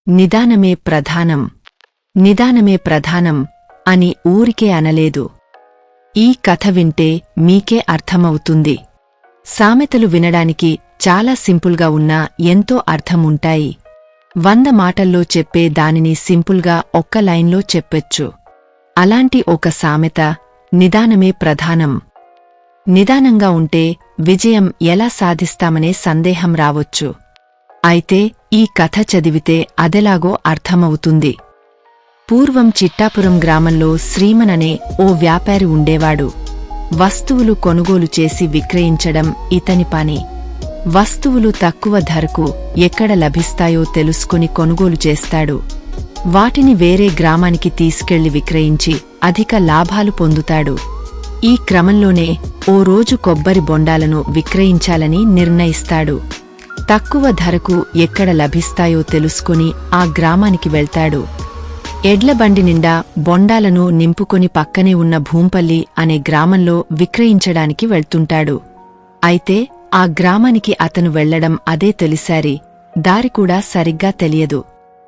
నిదానమే ప్రధానం. నిదానమే ప్రధానం అని ఊరికే అనలేదు. ఈ కథ వింటే మీకే అర్థమవుతుంది. సామెతలు వినడానికి చాలా సింపుల్గా ఉన్నా ఎంతో అర్థముంటాయి. 100 మాటల్లో చెప్పే దానిని సింపుల్గా ఒక్క లైన్లో చెప్పొచ్చు. అలాంటి ఒక సామెత నిదానమే ప్రధానం. నిదానంగా ఉంటే విజయం ఎలా సాధిస్తామనే సందేహం రావొచ్చు. అయితే ఈ కథ చదివితే అదెలాగో అర్థమవుతుంది. పూర్వం చిట్టాపురం గ్రామంలో శ్రీమన్ అనే ఓ వ్యాపారి ఉండేవాడు. వస్తువులు కొనుగోలు చేసి విక్రయించడం ఇతని పని. వస్తువులు తక్కువ ధరకు ఎక్కడ లభిస్తాయో తెలుసుకుని కొనుగోలు చేస్తాడు. వాటిని వేరే గ్రామానికి తీసుకెళ్లి విక్రయించి అధిక లాభాలు పొందుతాడు. ఈ క్రమంలోనే ఓ రోజు కొబ్బరి బొండాలను విక్రయించాలని నిర్ణయిస్తాడు. తక్కువ ధరకు ఎక్కడ లభిస్తాయో తెలుసుకుని ఆ గ్రామానికి వెళ్తాడు. ఎడ్లబండి నిండా బొండాలను నింపుకొని పక్కనే ఉన్న భూంపల్లి అనే గ్రామంలో విక్రయించడానికి వెళ్తుంటాడు. అయితే ఆ గ్రామానికి అతను వెళ్లడం అదే తొలిసారి. దారి కూడా సరిగ్గా తెలియదు.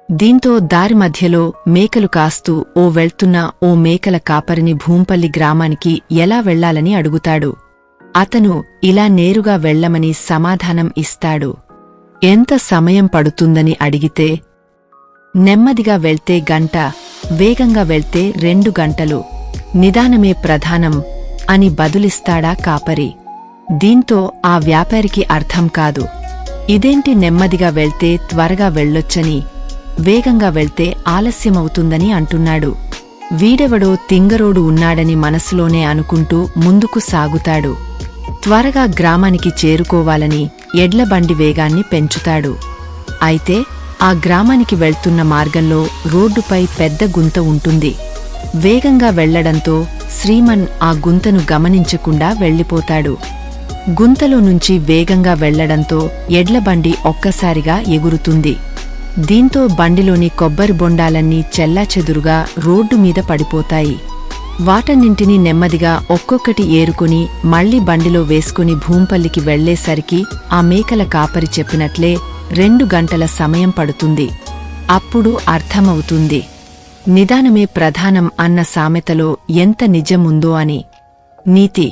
దీంతో దారి మధ్యలో మేకలు కాస్తూ వెళ్తున్న ఓ మేకల కాపరిని భూంపల్లి గ్రామానికి ఎలా వెళ్లాలని అడుగుతాడు. అతను ఇలా నేరుగా వెళ్లమని సమాధానం ఇస్తాడు. ఎంత సమయం పడుతుందని అడిగితే, నెమ్మదిగా వెళ్తే గంట, వేగంగా వెళ్తే 2 గంటలు, నిదానమే ప్రధానం అని బదులిస్తాడా కాపరి. దీంతో ఆ వ్యాపారికి అర్థం కాదు. ఇదేంటి నెమ్మదిగా వెళ్తే త్వరగా వెళ్ళొచ్చని, వేగంగా వెళ్తే ఆలస్యమవుతుందని అంటున్నాడు. వీడెవడో తింగరోడు ఉన్నాడని మనసులోనే అనుకుంటూ ముందుకు సాగుతాడు. త్వరగా గ్రామానికి చేరుకోవాలని ఎడ్లబండి వేగాన్ని పెంచుతాడు. అయితే ఆ గ్రామానికి వెళ్తున్న మార్గంలో రోడ్డుపై పెద్ద గుంత ఉంటుంది. వేగంగా వెళ్లడంతో శ్రీమన్ ఆ గుంతను గమనించకుండా వెళ్ళిపోతాడు. గుంతలో నుంచి వేగంగా వెళ్లడంతో ఎడ్లబండి ఒక్కసారిగా ఎగురుతుంది. దీంతో బండిలోని కొబ్బరి బొండాలన్నీ చెల్లాచెదురుగా రోడ్డు మీద పడిపోతాయి. వాటన్నింటినీ నెమ్మదిగా ఒక్కొక్కటి ఏరుకుని మళ్లీ బండిలో వేసుకుని భూంపల్లికి వెళ్లేసరికి ఆ మేకల కాపరి చెప్పినట్లే 2 గంటల సమయం పడుతుంది. అప్పుడు అర్థమవుతుంది నిదానమే ప్రధానం అన్న సామెతలో ఎంత నిజముందో అని. నీతి: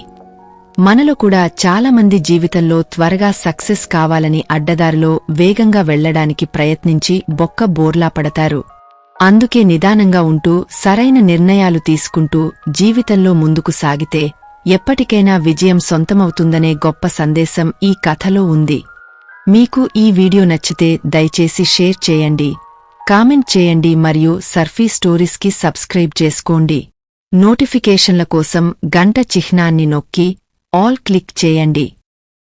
మనలో కూడా చాలామంది జీవితంలో త్వరగా సక్సెస్ కావాలని అడ్డదారిలో వేగంగా వెళ్లడానికి ప్రయత్నించి బొక్క బోర్లా పడతారు. అందుకే నిదానంగా ఉంటూ సరైన నిర్ణయాలు తీసుకుంటూ జీవితంలో ముందుకు సాగితే ఎప్పటికైనా విజయం సొంతమవుతుందనే గొప్ప సందేశం ఈ కథలో ఉంది. మీకు ఈ వీడియో నచ్చితే దయచేసి షేర్ చేయండి, కామెంట్ చేయండి మరియు సర్ఫీ స్టోరీస్కి సబ్స్క్రైబ్ చేసుకోండి. నోటిఫికేషన్ల కోసం గంట చిహ్నాన్ని నొక్కి ఆల్ క్లిక్ చేయండి.